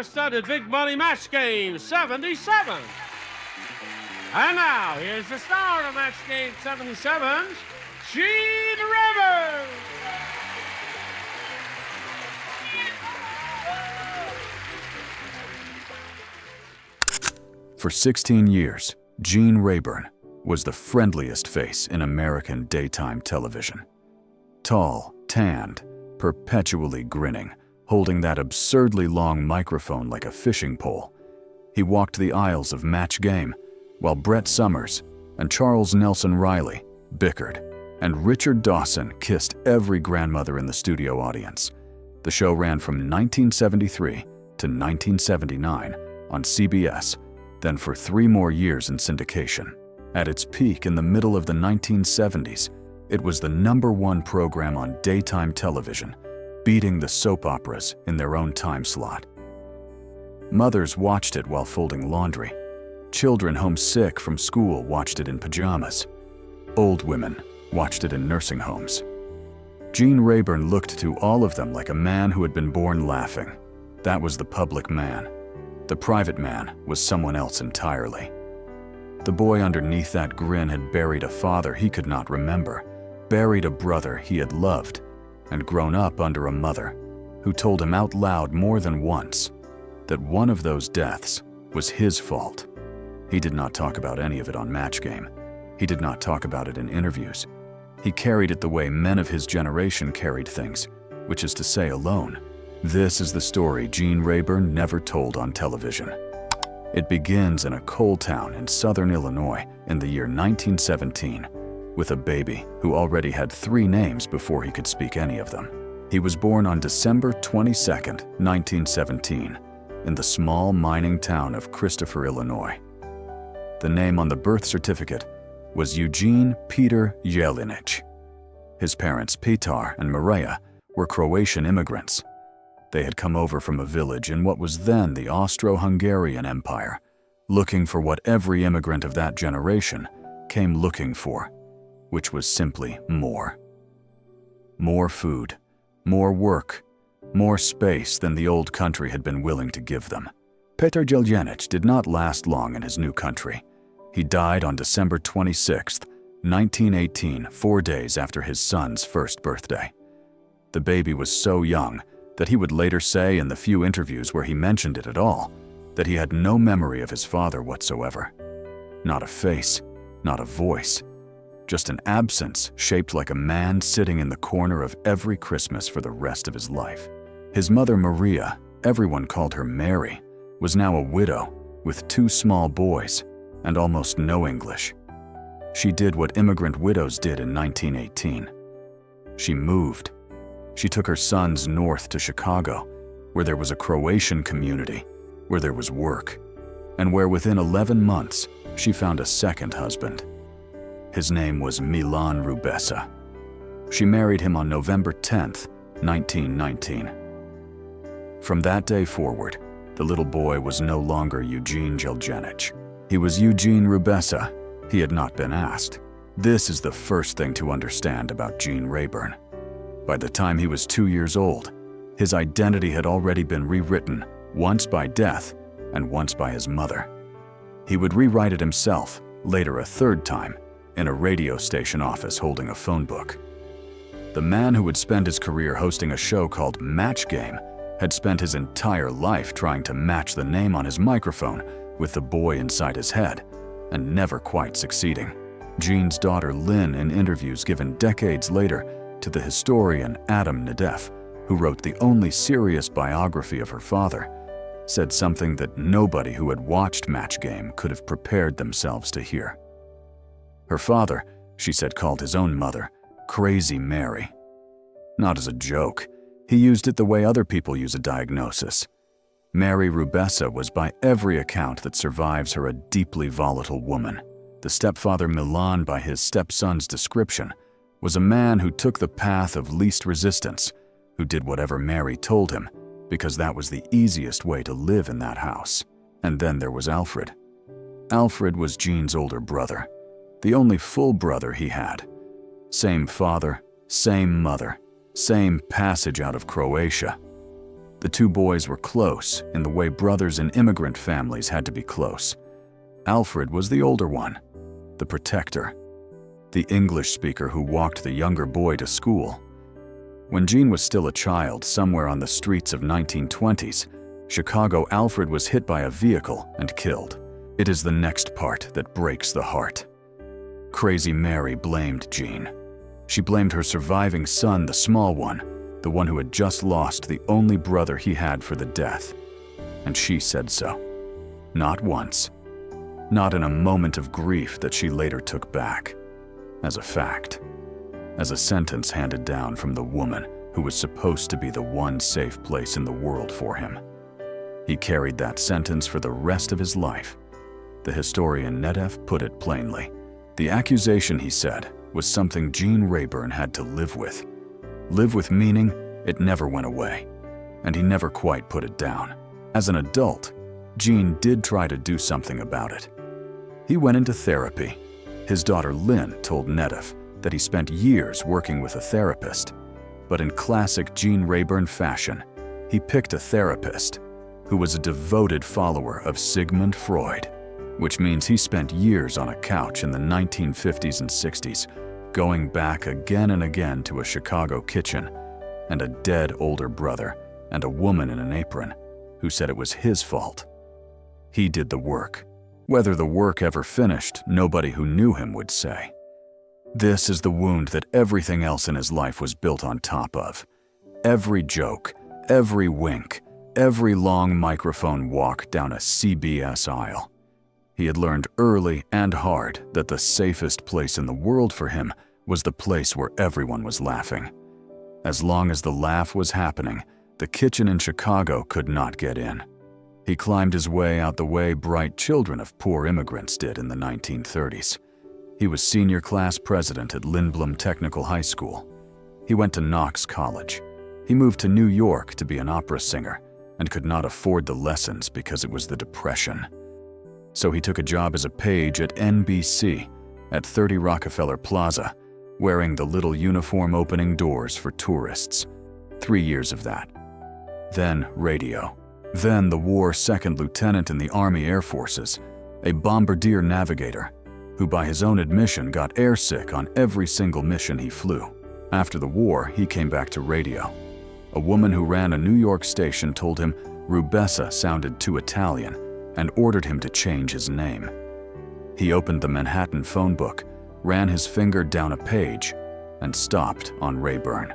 star-studded big money match game 77. And now, here's the star of match game 77, Gene Rayburn. For 16 years, Gene Rayburn was the friendliest face in American daytime television. Tall, tanned, perpetually grinning, holding that absurdly long microphone like a fishing pole, he walked the aisles of Match Game while Brett Somers and Charles Nelson Riley bickered, and Richard Dawson kissed every grandmother in the studio audience. The show ran from 1973 to 1979 on CBS, then for 3 more years in syndication. At its peak in the middle of the 1970s, it was the #1 program on daytime television, beating the soap operas in their own time slot. Mothers watched it while folding laundry. Children homesick from school watched it in pajamas. Old women watched it in nursing homes. Gene Rayburn looked to all of them like a man who had been born laughing. That was the public man. The private man was someone else entirely. The boy underneath that grin had buried a father he could not remember, buried a brother he had loved, and grown up under a mother who told him out loud more than once that one of those deaths was his fault. He did not talk about any of it on Match Game. He did not talk about it in interviews. He carried it the way men of his generation carried things, which is to say alone. This is the story Gene Rayburn never told on television. It begins in a coal town in southern Illinois in the year 1917, with a baby who already had 3 names before he could speak any of them. He was born on December 22, 1917, in the small mining town of Christopher, Illinois. The name on the birth certificate was Eugene Peter Jelinich. His parents, Petar and Maria, were Croatian immigrants. They had come over from a village in what was then the Austro-Hungarian Empire, looking for what every immigrant of that generation came looking for, which was simply more. More food, more work, more space than the old country had been willing to give them. Petar Jelinich did not last long in his new country. He died on December 26, 1918, 4 days after his son's first birthday. The baby was so young that he would later say in the few interviews where he mentioned it at all, that he had no memory of his father whatsoever. Not a face, not a voice, just an absence shaped like a man sitting in the corner of every Christmas for the rest of his life. His mother, Maria, everyone called her Mary, was now a widow with 2 small boys and almost no English. She did what immigrant widows did in 1918. She moved. She took her sons north to Chicago, where there was a Croatian community, where there was work, and where within 11 months she found a second husband. His name was Milan Rubesa. She married him on November 10, 1919. From that day forward, the little boy was no longer Eugene Jelinich. He was Eugene Rubesa. He had not been asked. This is the first thing to understand about Gene Rayburn. By the time he was 2 years old, his identity had already been rewritten, once by death and once by his mother. He would rewrite it himself, later a 3rd time, in a radio station office holding a phone book. The man who would spend his career hosting a show called Match Game had spent his entire life trying to match the name on his microphone with the boy inside his head, and never quite succeeding. Gene's daughter Lynn, in interviews given decades later to the historian Adam Nadef, who wrote the only serious biography of her father, said something that nobody who had watched Match Game could have prepared themselves to hear. Her father, she said, called his own mother Crazy Mary. Not as a joke, he used it the way other people use a diagnosis. Mary Rubesa was by every account that survives her a deeply volatile woman. The stepfather Milan, by his stepson's description, was a man who took the path of least resistance, who did whatever Mary told him, because that was the easiest way to live in that house. And then there was Alfred. Alfred was Gene's older brother, the only full brother he had. Same father, same mother, same passage out of Croatia. The two boys were close in the way brothers in immigrant families had to be close. Alfred was the older one, the protector, the English speaker who walked the younger boy to school. When Gene was still a child, somewhere on the streets of 1920s, Chicago, Alfred was hit by a vehicle and killed. It is the next part that breaks the heart. Crazy Mary blamed Gene. She blamed her surviving son, the small one, the one who had just lost the only brother he had, for the death. And she said so. Not once. Not in a moment of grief that she later took back. As a fact. As a sentence handed down from the woman who was supposed to be the one safe place in the world for him. He carried that sentence for the rest of his life. The historian Nedeff put it plainly. The accusation, he said, was something Gene Rayburn had to live with. Live with meaning it never went away, and he never quite put it down. As an adult, Gene did try to do something about it. He went into therapy. His daughter Lynn told Nedeff that he spent years working with a therapist, but in classic Gene Rayburn fashion, he picked a therapist who was a devoted follower of Sigmund Freud, which means he spent years on a couch in the 1950s and 60s, going back again and again to a Chicago kitchen, and a dead older brother and a woman in an apron who said it was his fault. He did the work. Whether the work ever finished, nobody who knew him would say. This is the wound that everything else in his life was built on top of. Every joke, every wink, every long microphone walk down a CBS aisle. He had learned early and hard that the safest place in the world for him was the place where everyone was laughing. As long as the laugh was happening, the kitchen in Chicago could not get in. He climbed his way out the way bright children of poor immigrants did in the 1930s. He was senior class president at Lindblom Technical High School. He went to Knox College. He moved to New York to be an opera singer and could not afford the lessons because it was the Depression. So he took a job as a page at NBC at 30 Rockefeller Plaza, wearing the little uniform opening doors for tourists. 3 years of that. Then radio. Then the war second lieutenant in the Army Air Forces, a bombardier navigator, who by his own admission got airsick on every single mission he flew. After the war, he came back to radio. A woman who ran a New York station told him Rubessa sounded too Italian and ordered him to change his name. He opened the Manhattan phone book, ran his finger down a page, and stopped on Rayburn.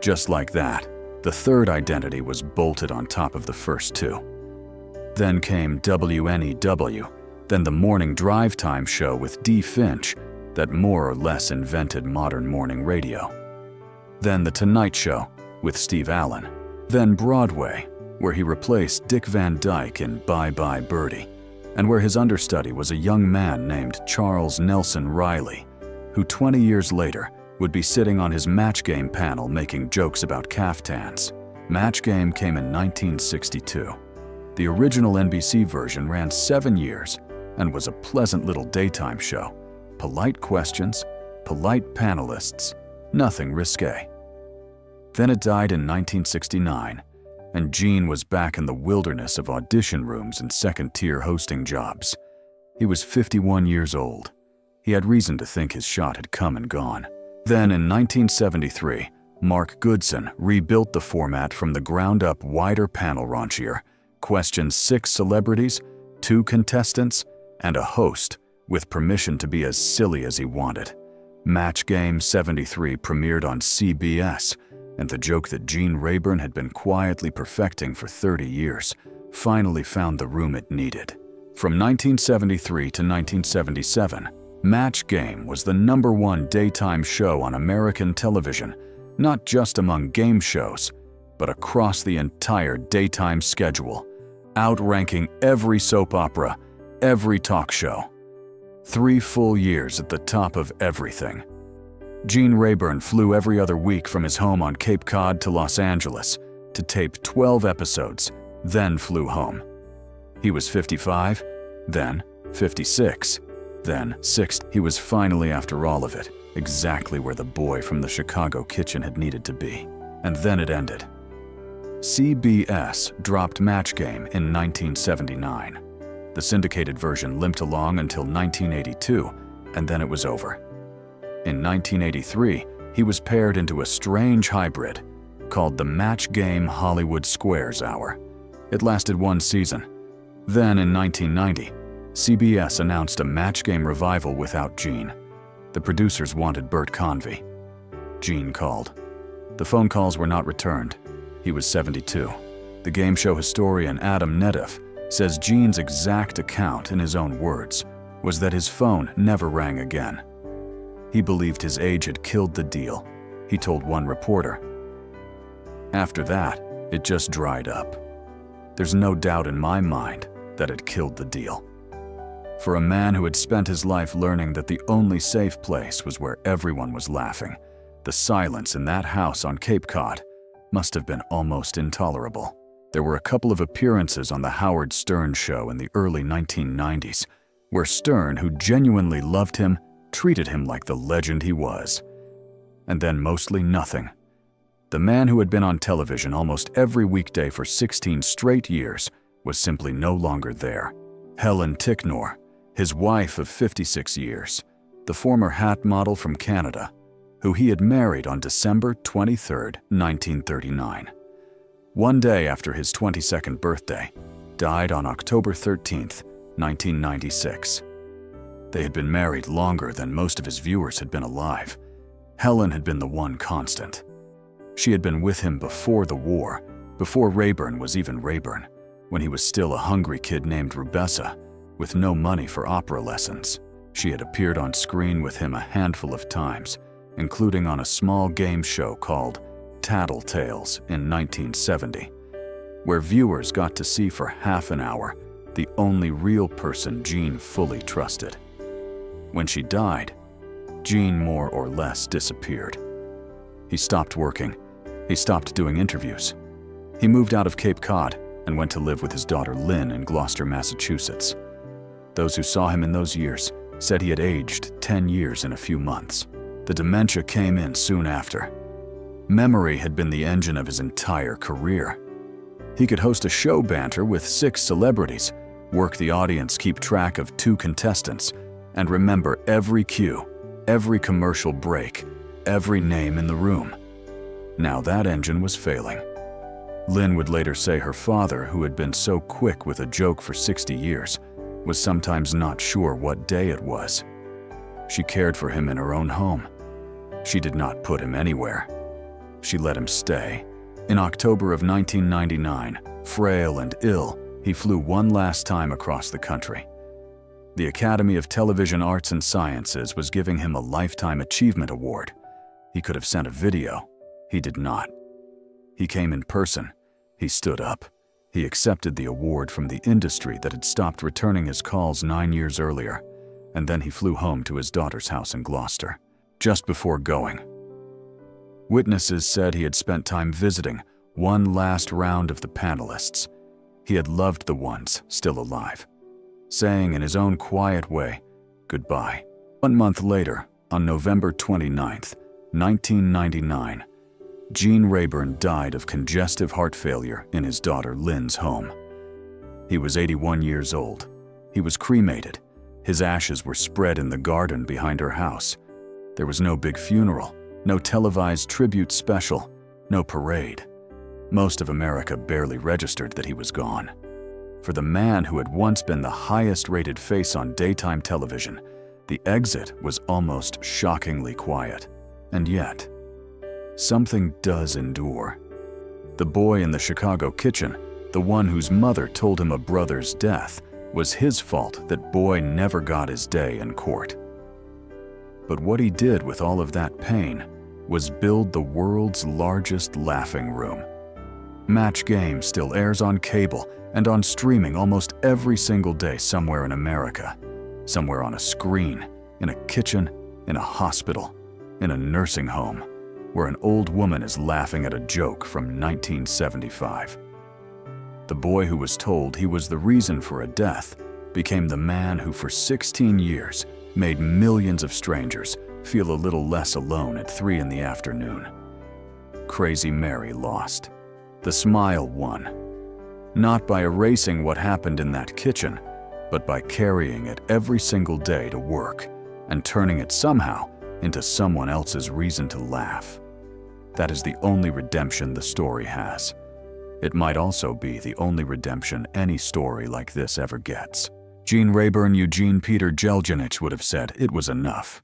Just like that, the third identity was bolted on top of the first two. Then came WNEW, then the morning drive time show with Dee Finch that more or less invented modern morning radio. Then The Tonight Show with Steve Allen. Then Broadway, where he replaced Dick Van Dyke in Bye Bye Birdie, and where his understudy was a young man named Charles Nelson Riley, who 20 years later would be sitting on his Match Game panel making jokes about caftans. Match Game came in 1962. The original NBC version ran 7 years and was a pleasant little daytime show. Polite questions, polite panelists, nothing risque. Then it died in 1969, and Gene was back in the wilderness of audition rooms and second-tier hosting jobs. He was 51 years old. He had reason to think his shot had come and gone. Then in 1973, Mark Goodson rebuilt the format from the ground up, wider panel raunchier, questioned 6 celebrities, 2 contestants, and a host, with permission to be as silly as he wanted. Match Game 73 premiered on CBS, and the joke that Gene Rayburn had been quietly perfecting for 30 years finally found the room it needed. From 1973 to 1977, Match Game was the #1 daytime show on American television, not just among game shows, but across the entire daytime schedule, outranking every soap opera, every talk show. 3 full years at the top of everything. Gene Rayburn flew every other week from his home on Cape Cod to Los Angeles to tape 12 episodes, then flew home. He was 55, then 56, then 60. He was finally, after all of it, exactly where the boy from the Chicago kitchen had needed to be. And then it ended. CBS dropped Match Game in 1979. The syndicated version limped along until 1982, and then it was over. In 1983, he was paired into a strange hybrid called the Match Game Hollywood Squares Hour. It lasted one season. Then in 1990, CBS announced a Match Game revival without Gene. The producers wanted Bert Convy. Gene called. The phone calls were not returned. He was 72. The game show historian Adam Nedeff says Gene's exact account, in his own words, was that his phone never rang again. He believed his age had killed the deal, he told one reporter. After that, it just dried up. There's no doubt in my mind that it killed the deal. For a man who had spent his life learning that the only safe place was where everyone was laughing, the silence in that house on Cape Cod must have been almost intolerable. There were a couple of appearances on the Howard Stern show in the early 1990s, where Stern, who genuinely loved him, treated him like the legend he was. And then mostly nothing. The man who had been on television almost every weekday for 16 straight years was simply no longer there. Helen Ticknor, his wife of 56 years, the former hat model from Canada, who he had married on December 23, 1939. One day after his 22nd birthday, died on October 13, 1996. They had been married longer than most of his viewers had been alive. Helen had been the one constant. She had been with him before the war, before Rayburn was even Rayburn, when he was still a hungry kid named Rubessa, with no money for opera lessons. She had appeared on screen with him a handful of times, including on a small game show called Tattletales in 1970, where viewers got to see for half an hour the only real person Gene fully trusted. When she died, Gene more or less disappeared. He stopped working. He stopped doing interviews. He moved out of Cape Cod and went to live with his daughter Lynn in Gloucester, Massachusetts. Those who saw him in those years said he had aged 10 years in a few months. The dementia came in soon after. Memory had been the engine of his entire career. He could host a show banter with 6 celebrities, work the audience, keep track of 2 contestants, and remember every cue, every commercial break, every name in the room. Now that engine was failing. Lynn would later say her father, who had been so quick with a joke for 60 years, was sometimes not sure what day it was. She cared for him in her own home. She did not put him anywhere. She let him stay. In October of 1999, frail and ill, he flew one last time across the country. The Academy of Television Arts and Sciences was giving him a Lifetime Achievement Award. He could have sent a video. He did not. He came in person. He stood up. He accepted the award from the industry that had stopped returning his calls 9 years earlier, and then he flew home to his daughter's house in Gloucester. Just before going, witnesses said he had spent time visiting one last round of the panelists. He had loved the ones still alive, saying in his own quiet way, goodbye. 1 month later, on November 29, 1999, Gene Rayburn died of congestive heart failure in his daughter Lynn's home. He was 81 years old. He was cremated. His ashes were spread in the garden behind her house. There was no big funeral, no televised tribute special, no parade. Most of America barely registered that he was gone. For the man who had once been the highest-rated face on daytime television, the exit was almost shockingly quiet. And yet, something does endure. The boy in the Chicago kitchen, the one whose mother told him a brother's death, was his fault that boy never got his day in court. But what he did with all of that pain was build the world's largest laughing room. Match Game still airs on cable and on streaming almost every single day somewhere in America. Somewhere on a screen, in a kitchen, in a hospital, in a nursing home, where an old woman is laughing at a joke from 1975. The boy who was told he was the reason for a death became the man who for 16 years made millions of strangers feel a little less alone at 3 in the afternoon. Crazy Mary lost. The smile won. Not by erasing what happened in that kitchen, but by carrying it every single day to work and turning it somehow into someone else's reason to laugh. That is the only redemption the story has. It might also be the only redemption any story like this ever gets. Gene Rayburn, Eugene Peter Jeljanich would have said it was enough.